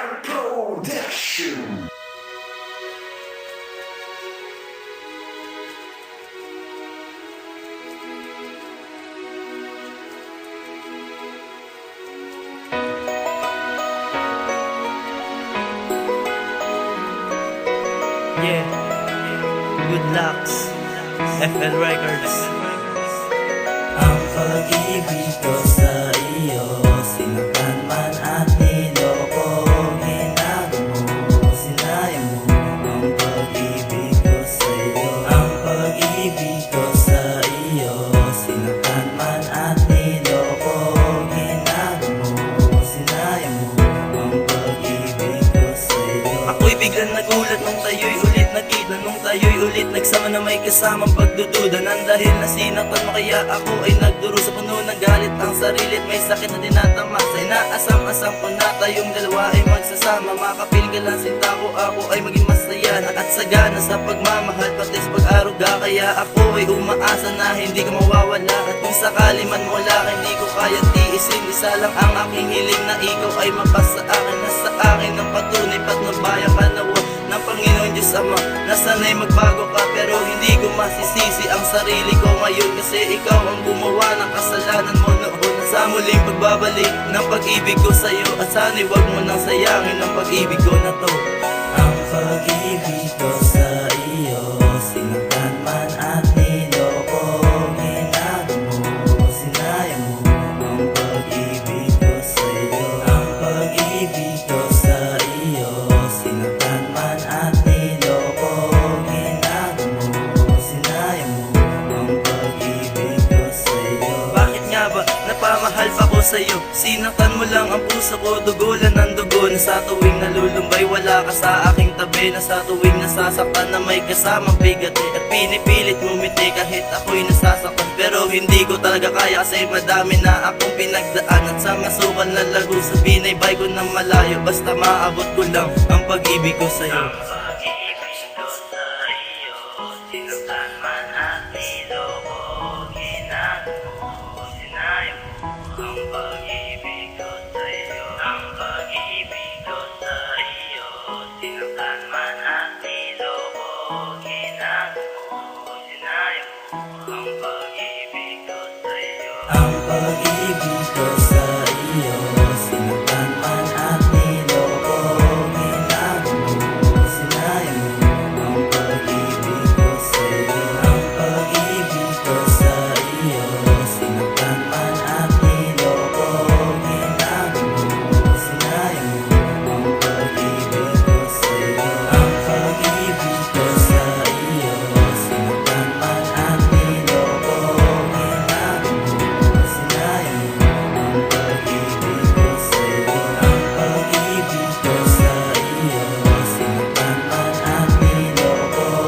Production. Yeah, good lucks, FL Records. Ang pag-ibig ko sa iyo, sinaktan man at niloko, ginago mo, sinaya mo. Ang pag-ibig ko sa iyo, ang pag-ibig ko sa iyo, sinaktan man at niloko, ginago mo, sinaya mo. Ang pag-ibig ko sa iyo. Ako'y biglang nagulat nung tayo'y ulit nakita, nung tayo'y ulit nagsama na may kasamang pagdududa. Nang dahil na sinaktan mo kaya ako ay nagduro sa puno ng galit. Ang sarilit may sakit na tinatama sa inaasam-asam ko na tayong dalawa ay magsasama. Makapil ka lang sinta ko, ako ay maging masaya na at sagana sa pagmamahal pati sa pag-aruga. Kaya ako ay umaasa na hindi ka mawawala, at kung sakali man wala ka hindi ko kayang tiisin. Isa lang ang aking hiling, na ikaw ay mapasa akin, na sa akin ang patunay patnubayan ka nawa ng Panginoon Diyos Ama. Nasanay magbago ka pero hindi ko masisisi ang sarili ko ngayon, kasi ikaw ang gumawa ng kasalanan mo noon. Sa muling pagbabalik ng pag-ibig ko sa'yo, at sana'y wag mo nang sayangin ang pag-ibig ko na to. Ang pag-ibig ko sa iyo, sinaktan man at niloko, ginago mo, sinaya mo. Ang pag-ibig ko sa iyo, ang pag-ibig ko sa iyo, sinaktan man at niloko, ginago mo, sinaya mo. Ang pag-ibig ko sa iyo. Bakit nga ba napamahal pa ko sa iyo? Sinaktan mo lang ang puso ko, dugulan ng dugo. Na sa tuwing nalulumbay wala ka sa aking tabi, na sa tuwing nasasaktan na may kasamang bigati, at pinipilit ngumiti kahit ako'y nasasaktan. Pero hindi ko talaga kaya kasi madami na akong pinagdaan, at sa masukal na lago sa binaybay ko ng malayo. Basta maabot ko lang ang pag-ibig ko sa'yo.